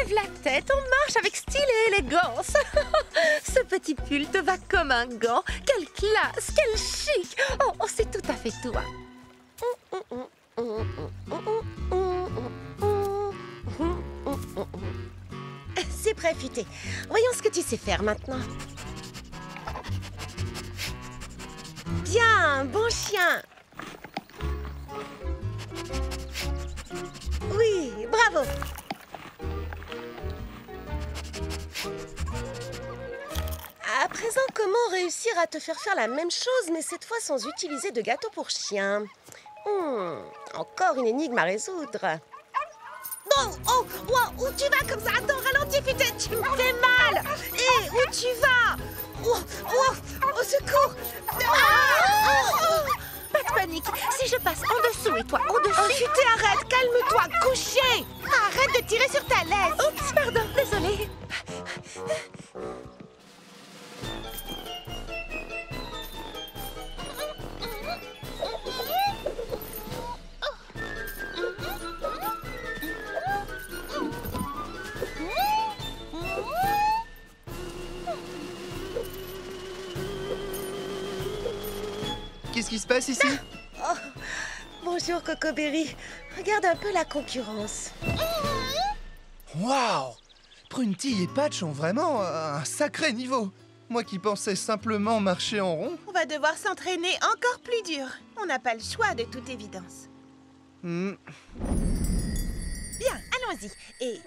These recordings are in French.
Lève la tête, on marche avec style et élégance. Ce petit pull te va comme un gant. Quelle classe, quel chic. Oh, c'est tout à fait toi. C'est prêt, Futé. Voyons ce que tu sais faire maintenant. Bien, bon chien. Oui, bravo. À présent, comment réussir à te faire faire la même chose, mais cette fois sans utiliser de gâteau pour chien? Encore une énigme à résoudre. Oh, où tu vas comme ça? Attends, ralentis, Futé, tu me fais mal. Hé, où tu vas? Au secours. Pas de panique, si je passe en dessous et toi au-dessus... Oh, Futé, arrête, calme-toi, couché. Arrête de tirer sur ta laisse. Oups, pardon, désolée. Qu'est-ce qui se passe ici? Bonjour, Cocoberry. Regarde un peu la concurrence. Waouh! Prunty et Patch ont vraiment un sacré niveau. Moi qui pensais simplement marcher en rond. On va devoir s'entraîner encore plus dur. On n'a pas le choix de toute évidence. Bien, allons-y. Et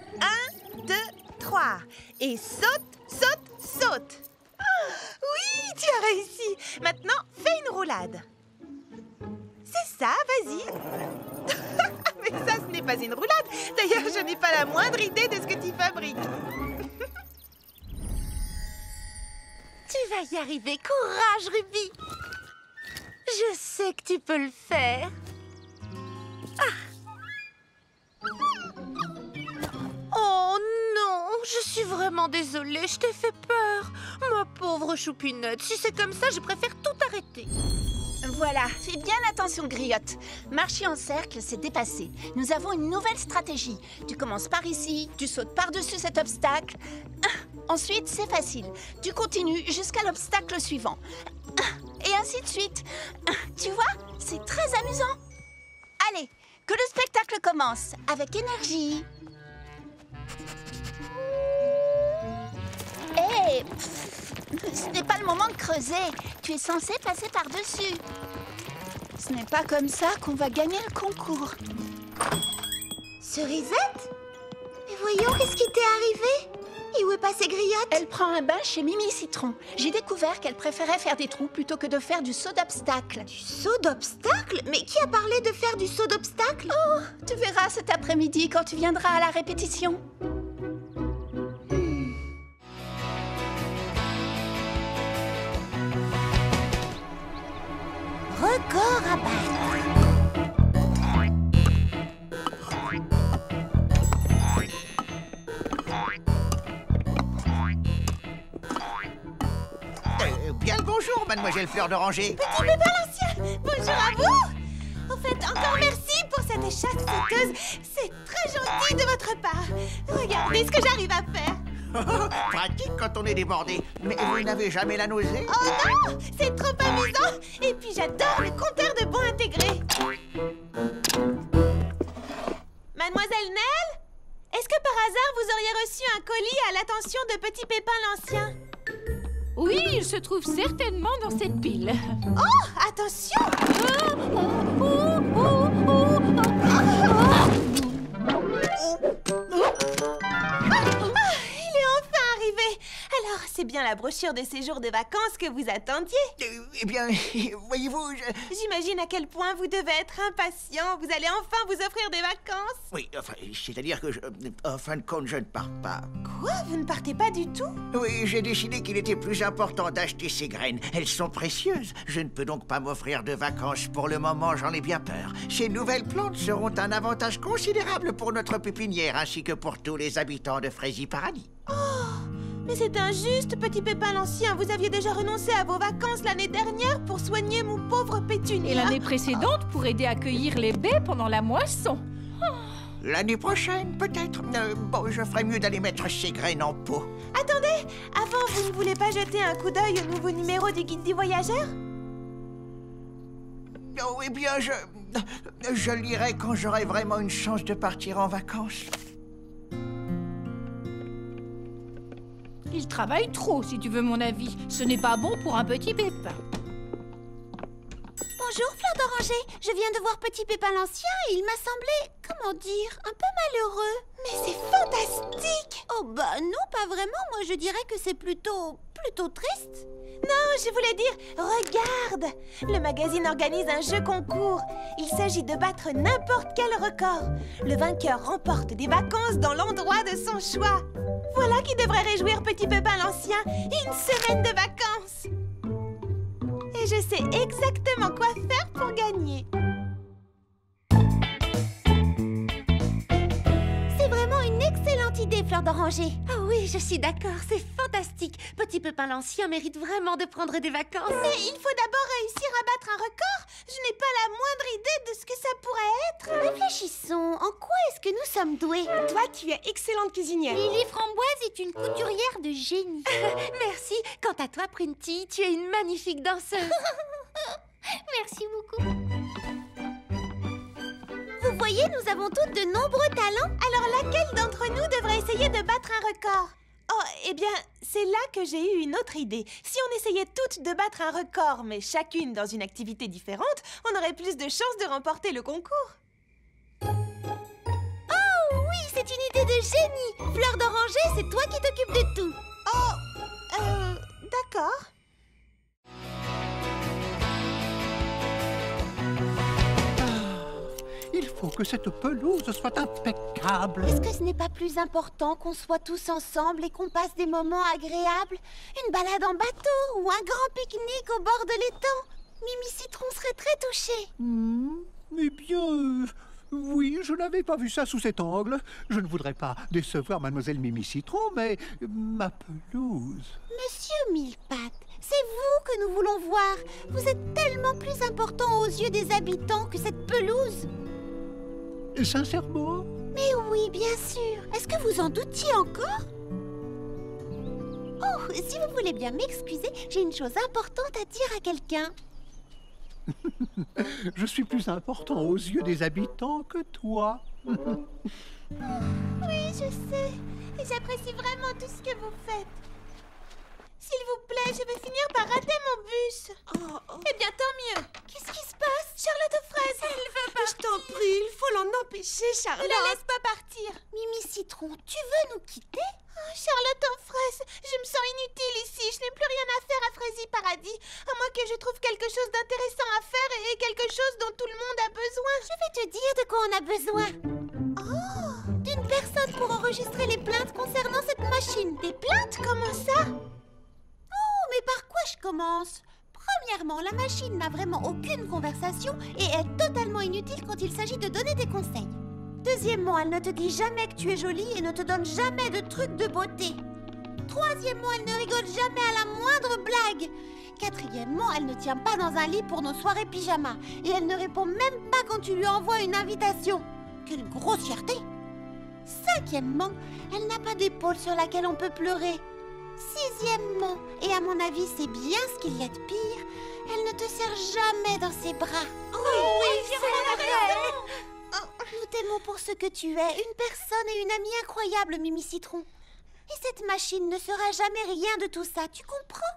1, 2, 3. Et saute, saute, saute. Oui, tu as réussi. Maintenant, fais une roulade. C'est ça, vas-y. Mais ça, ce n'est pas une roulade. D'ailleurs, je n'ai pas la moindre idée de ce que tu fabriques. Tu vas y arriver, courage, Ruby. Je sais que tu peux le faire. Oh non, je suis vraiment désolée, je t'ai fait peur. Ma pauvre choupinette, si c'est comme ça, je préfère tout arrêter. Voilà, fais bien attention, Griotte. Marcher en cercle, c'est dépassé. Nous avons une nouvelle stratégie. Tu commences par ici, tu sautes par-dessus cet obstacle. Ensuite, c'est facile. Tu continues jusqu'à l'obstacle suivant. Et ainsi de suite. Tu vois, c'est très amusant. Allez, que le spectacle commence avec énergie. Hé, ce n'est pas le moment de creuser. Tu es censé passer par-dessus. Ce n'est pas comme ça qu'on va gagner le concours. Cerisette? Mais voyons, qu'est-ce qui t'est arrivé? Et où est passée Griotte? Elle prend un bain chez Mimi Citron. J'ai découvert qu'elle préférait faire des trous plutôt que de faire du saut d'obstacle. Du saut d'obstacle? Mais qui a parlé de faire du saut d'obstacle? Oh, tu verras cet après-midi quand tu viendras à la répétition. Record à battre. Bien le bonjour, mademoiselle Fleur d'Oranger. Petit Pépin l'Ancien, bonjour à vous. Au fait, encore merci pour cette échappe sauteuse. C'est très gentil de votre part. Regardez ce que j'arrive à faire. Pratique quand on est débordé. Mais vous n'avez jamais la nausée? Oh non, c'est trop amusant. Et puis j'adore le compteur de bons intégrés. Mademoiselle Nell, est-ce que par hasard vous auriez reçu un colis à l'attention de Petit Pépin l'Ancien? Oui, il se trouve certainement dans cette pile. Oh, attention! Il est enfin arrivé. Alors, c'est bien la brochure de séjour de vacances que vous attendiez? Eh bien, voyez-vous, J'imagine à quel point vous devez être impatient. Vous allez enfin vous offrir des vacances. Oui, enfin, c'est-à-dire que en fin de compte, je ne pars pas. Quoi? Vous ne partez pas du tout? Oui, j'ai décidé qu'il était plus important d'acheter ces graines. Elles sont précieuses. Je ne peux donc pas m'offrir de vacances. Pour le moment, j'en ai bien peur. Ces nouvelles plantes seront un avantage considérable pour notre pépinière ainsi que pour tous les habitants de Fraisy Paradis. Mais c'est injuste, Petit Pépin l'Ancien. Vous aviez déjà renoncé à vos vacances l'année dernière pour soigner mon pauvre Pétunia. Et l'année précédente pour aider à cueillir les baies pendant la moisson. L'année prochaine, peut-être. Bon, je ferais mieux d'aller mettre ces graines en pot. Attendez, avant, vous ne voulez pas jeter un coup d'œil au nouveau numéro du Guide du Voyageur? Oh, eh bien, je lirai quand j'aurai vraiment une chance de partir en vacances. Il travaille trop, si tu veux mon avis. Ce n'est pas bon pour un petit pépin. Bonjour, Fleur d'Oranger. Je viens de voir Petit Pépin l'Ancien et il m'a semblé, comment dire, un peu malheureux. Mais c'est fantastique! Oh bah non, pas vraiment. Moi, je dirais que c'est plutôt triste. Non, je voulais dire, regarde! Le magazine organise un jeu concours. Il s'agit de battre n'importe quel record. Le vainqueur remporte des vacances dans l'endroit de son choix. Voilà qui devrait réjouir Petit Pépin l'Ancien. Une semaine de vacances! Et je sais exactement quoi faire pour gagner. C'est vraiment une excellente idée, Fleur d'Oranger. Ah oui, je suis d'accord, c'est fantastique. Petit Pépin l'Ancien mérite vraiment de prendre des vacances. Mais il faut d'abord réussir à battre un record. Je n'ai pas la moindre idée de ce que ça pourrait être. Réfléchissons, en quoi est-ce que nous sommes doués? Toi, tu es excellente cuisinière. Lily Framboise est une couturière de génie. Merci. Quant à toi, Prunty, tu es une magnifique danseuse. Merci beaucoup. Vous voyez, nous avons toutes de nombreux talents. Alors laquelle d'entre nous devrait essayer de battre un record? Oh, eh bien, c'est là que j'ai eu une autre idée. Si on essayait toutes de battre un record, mais chacune dans une activité différente, on aurait plus de chances de remporter le concours. Oh oui, c'est une idée de génie. Fleur d'Oranger, c'est toi qui t'occupes de tout. D'accord. Il faut que cette pelouse soit impeccable. Est-ce que ce n'est pas plus important qu'on soit tous ensemble et qu'on passe des moments agréables? Une balade en bateau ou un grand pique-nique au bord de l'étang? Mimi Citron serait très touchée. Eh bien, oui, je n'avais pas vu ça sous cet angle. Je ne voudrais pas décevoir Mademoiselle Mimi Citron, mais ma pelouse... Monsieur Millepattes, c'est vous que nous voulons voir. Vous êtes tellement plus important aux yeux des habitants que cette pelouse. Sincèrement? Mais oui, bien sûr. Est-ce que vous en doutiez encore? Oh, si vous voulez bien m'excuser, j'ai une chose importante à dire à quelqu'un. Je suis plus important aux yeux des habitants que toi. Oui, je sais. Et j'apprécie vraiment tout ce que vous faites. S'il vous plaît, je vais finir par rater mon bus. Eh bien, tant mieux. Qu'est-ce qui se passe? Charlotte aux fraises. Elle veut partir. Je t'en prie, il faut l'en empêcher, Charlotte. Ne la laisse pas partir. Mimi Citron, tu veux nous quitter? Charlotte aux fraises, je me sens inutile ici. Je n'ai plus rien à faire à Fraisier Paradis. À moins que je trouve quelque chose d'intéressant à faire et quelque chose dont tout le monde a besoin. Je vais te dire de quoi on a besoin. D'une personne pour enregistrer les plaintes concernant cette machine. Des plaintes? Comment ça? Mais par quoi je commence? Premièrement, la machine n'a vraiment aucune conversation et est totalement inutile quand il s'agit de donner des conseils. Deuxièmement, elle ne te dit jamais que tu es jolie et ne te donne jamais de trucs de beauté. Troisièmement, elle ne rigole jamais à la moindre blague. Quatrièmement, elle ne tient pas dans un lit pour nos soirées pyjama et elle ne répond même pas quand tu lui envoies une invitation. Quelle grossièreté! Cinquièmement, elle n'a pas d'épaule sur laquelle on peut pleurer. Sixièmement, et à mon avis c'est bien ce qu'il y a de pire, elle ne te serre jamais dans ses bras. Oui, c'est vrai. Nous t'aimons pour ce que tu es, une personne et une amie incroyable, Mimi Citron. Et cette machine ne sera jamais rien de tout ça, tu comprends?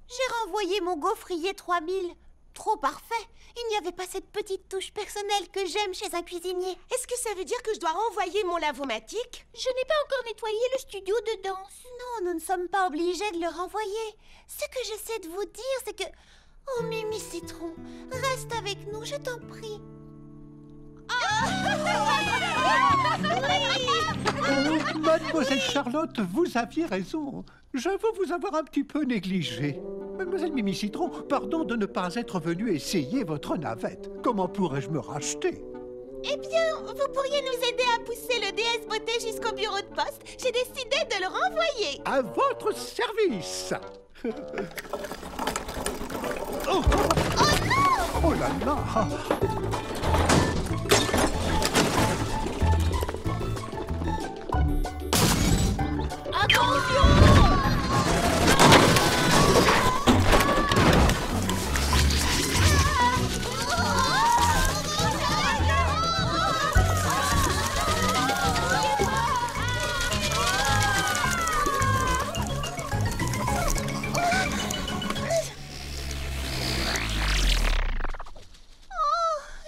J'ai renvoyé mon gaufrier 3000. Trop parfait. Il n'y avait pas cette petite touche personnelle que j'aime chez un cuisinier. Est-ce que ça veut dire que je dois renvoyer mon lavomatique? Je n'ai pas encore nettoyé le studio de danse. Non, nous ne sommes pas obligés de le renvoyer. Ce que j'essaie de vous dire, c'est que... Oh, Mimi Citron, reste avec nous, je t'en prie. Mademoiselle Charlotte, vous aviez raison. J'avoue vous avoir un petit peu négligé. Mademoiselle Mimi Citron, pardon de ne pas être venue essayer votre navette. Comment pourrais-je me racheter? Eh bien, vous pourriez nous aider à pousser le DS Beauté jusqu'au bureau de poste. J'ai décidé de le renvoyer. À votre service. Oh, non! Oh là là!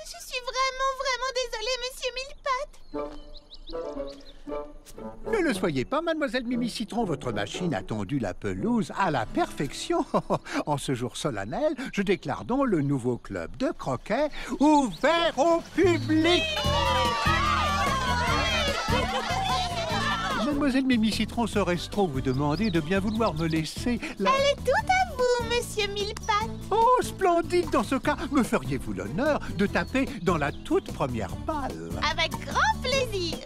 Je suis vraiment désolée, Monsieur Mille-Pattes. Ne le soyez pas, mademoiselle Mimi Citron, votre machine a tondu la pelouse à la perfection. En ce jour solennel, je déclare donc le nouveau club de croquet ouvert au public. Mademoiselle Mimi Citron, serait-ce trop vous demander de bien vouloir me laisser la... Elle est tout à vous, Monsieur Mille-Pattes. Oh, splendide! Dans ce cas, me feriez-vous l'honneur de taper dans la toute première balle? Avec grand plaisir.